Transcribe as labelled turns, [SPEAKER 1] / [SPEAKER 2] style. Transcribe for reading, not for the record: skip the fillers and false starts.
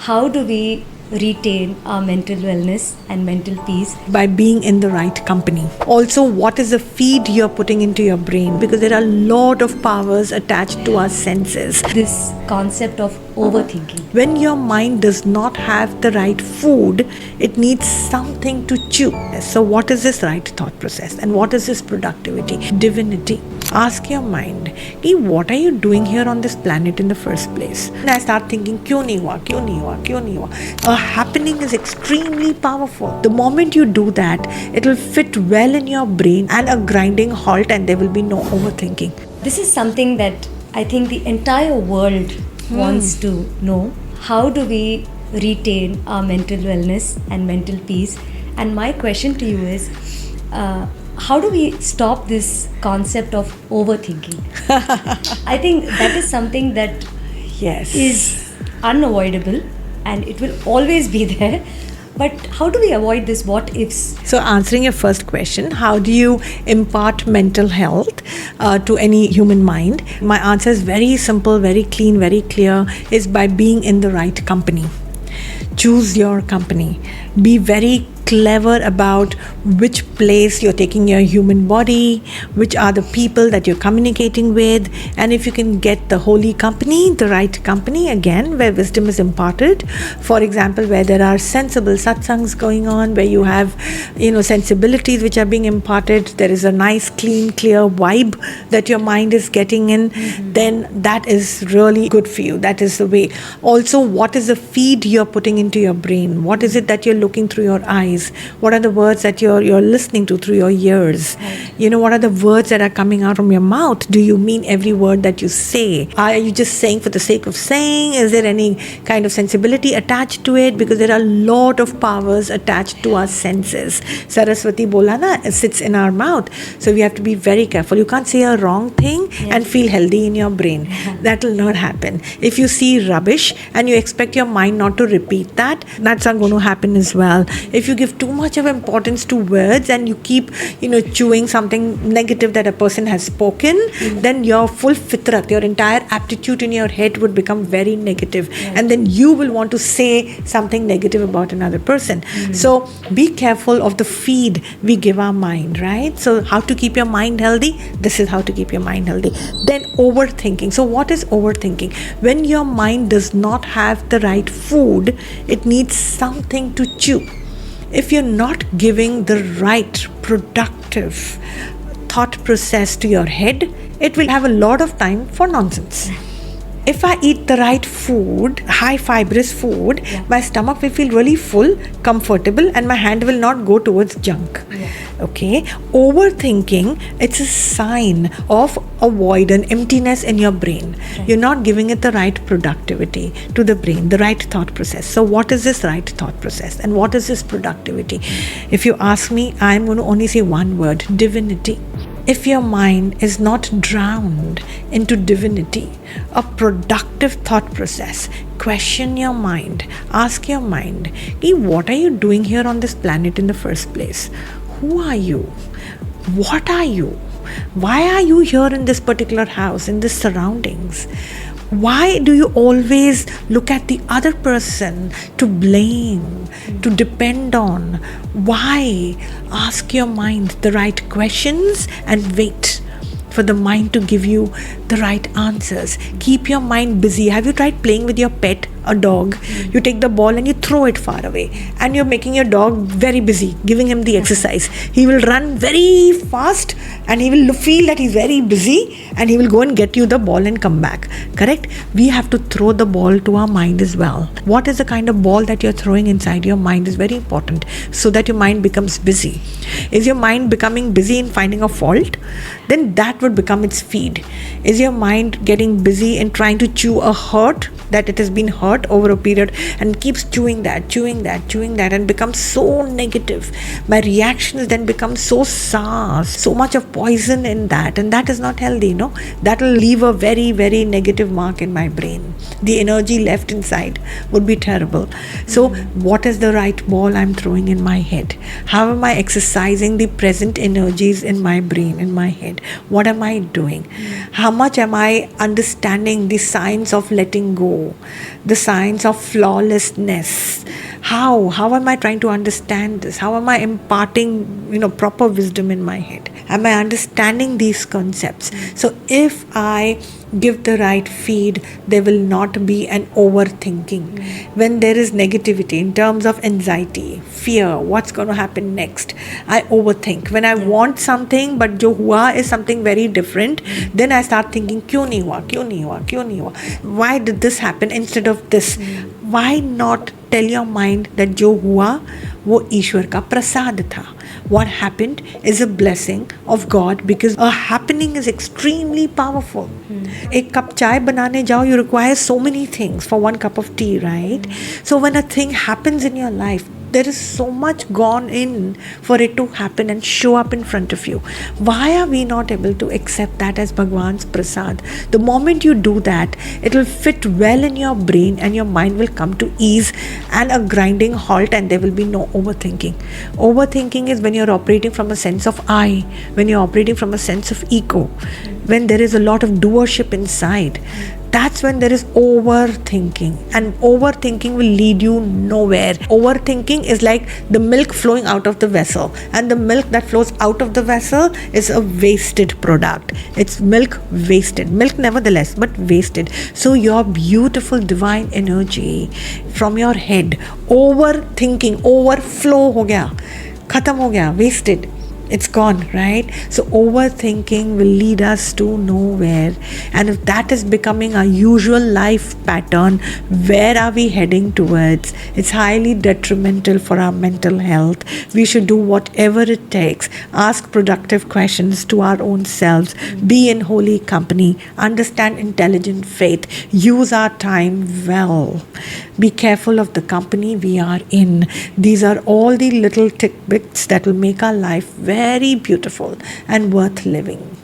[SPEAKER 1] How do we retain our mental wellness and mental peace?
[SPEAKER 2] By being in the right company. Also, what is the feed you're putting into your brain? Because there are a lot of powers attached to our senses.
[SPEAKER 1] This concept of overthinking.
[SPEAKER 2] When your mind does not have the right food, it needs something to chew. So what is this right thought process? And what is this productivity? Divinity. Ask your mind, hey, what are you doing here on this planet in the first place? And I start thinking, kyun nahi hua, kyun nahi hua, kyun nahi hua. A happening is extremely powerful. The moment you do that, it will fit well in your brain and a grinding halt, and there will be no overthinking.
[SPEAKER 1] This is something that I think the entire world wants to know. How do we retain our mental wellness and mental peace? And my question to you is, how do we stop this concept of overthinking? I think that is something that is unavoidable and it will always be there. But how do we avoid this what ifs?
[SPEAKER 2] So answering your first question, how do you impart mental health to any human mind? My answer is very simple, very clean, very clear, is by being in the right company. Choose your company. Be very clever about which place you're taking your human body, which are the people that you're communicating with, and if you can get the holy company, the right company, again, where wisdom is imparted. For example, where there are sensible satsangs going on, where you have, sensibilities which are being imparted, there is a nice, clean, clear vibe that your mind is getting in, then that is really good for you. That is the way. Also, what is the feed you're putting into your brain? What is it that you're looking through your eyes? What are the words that you're listening to through your ears? Right. What are the words that are coming out from your mouth? Do you mean every word that you say? Are you just saying for the sake of saying? Is there any kind of sensibility attached to it? Because there are a lot of powers attached to our senses. Saraswati bola na, it sits in our mouth. So we have to be very careful. You can't say a wrong thing and feel healthy in your brain. That will not happen. If you see rubbish and you expect your mind not to repeat that, that's not going to happen as well. If you give too much of importance to words and you keep chewing something negative that a person has spoken, then your full fitrat, your entire aptitude in your head would become very negative, and then you will want to say something negative about another person. So be careful of the feed we give our mind, right? So how to keep your mind healthy? This is how to keep your mind healthy. Then overthinking. So what is overthinking? When your mind does not have the right food, it needs something to chew. If you're not giving the right productive thought process to your head, it will have a lot of time for nonsense. If I eat the right food, high fibrous food, my stomach will feel really full, comfortable, and my hand will not go towards junk. Okay? Overthinking, it's a sign of a void, an emptiness in your brain. You're not giving it the right productivity to the brain, the right thought process. So what is this right thought process? And what is this productivity? If you ask me, I'm going to only say one word: divinity. If your mind is not drowned into divinity, a productive thought process, question your mind, ask your mind, hey, what are you doing here on this planet in the first place? Who are you? What are you? Why are you here in this particular house, in this surroundings? Why do you always look at the other person to blame, to depend on? Why? Ask your mind the right questions and wait for the mind to give you the right answers. Keep your mind busy. Have you tried playing with your pet, a dog? You take the ball and you throw it far away, and you're making your dog very busy, giving him the exercise. He will run very fast and he will feel that he's very busy, and he will go and get you the ball and come back. Correct? We have to throw the ball to our mind as well. What is the kind of ball that you're throwing inside your mind is very important, so that your mind becomes busy. Is your mind becoming busy in finding a fault? Then that would become its feed. Is your mind getting busy in trying to chew a hurt, that it has been hurt over a period, and keeps chewing that and becomes so negative? My reactions then become so sour, so much of poison in that, and that is not healthy. That will leave a very, very negative mark in my brain. The energy left inside would be terrible. So what is the right ball I'm throwing in my head? How am I exercising the present energies in my brain, in my head? What am I doing? How much am I understanding the science of letting go, the science of flawlessness. How am I trying to understand this? How am I imparting, proper wisdom in my head? Am I understanding these concepts? So if I give the right feed, there will not be an overthinking. When there is negativity in terms of anxiety, fear, what's going to happen next, I overthink. When I want something but jo hua is something very different, then I start thinking kyun nahi hua, kyun nahi hua, kyun nahi hua, why did this happen instead of this? Why not tell your mind that jo hua वो ईश्वर का प्रसाद था. What happened is a blessing of God, because a happening is extremely powerful. एक cup चाय बनाने जाओ, you require so many things for one cup of tea, right? So when a thing happens in your life, there is so much gone in for it to happen and show up in front of you. Why are we not able to accept that as Bhagwan's prasad? The moment you do that, it will fit well in your brain and your mind will come to ease and a grinding halt, and there will be no overthinking. Overthinking is when you're operating from a sense of I, when you're operating from a sense of ego, when there is a lot of doership inside. That's when there is overthinking, and overthinking will lead you nowhere. Overthinking is like the milk flowing out of the vessel, and the milk that flows out of the vessel is a wasted product. It's milk wasted, milk nevertheless, but wasted. So your beautiful divine energy from your head, overthinking, overflow ho gaya, khatam ho gaya, wasted. It's gone, right? So overthinking will lead us to nowhere. And if that is becoming our usual life pattern, where are we heading towards? It's highly detrimental for our mental health. We should do whatever it takes. Ask productive questions to our own selves. Be in holy company. Understand intelligent faith. Use our time well. Be careful of the company we are in. These are all the little tidbits that will make our life very beautiful and worth living.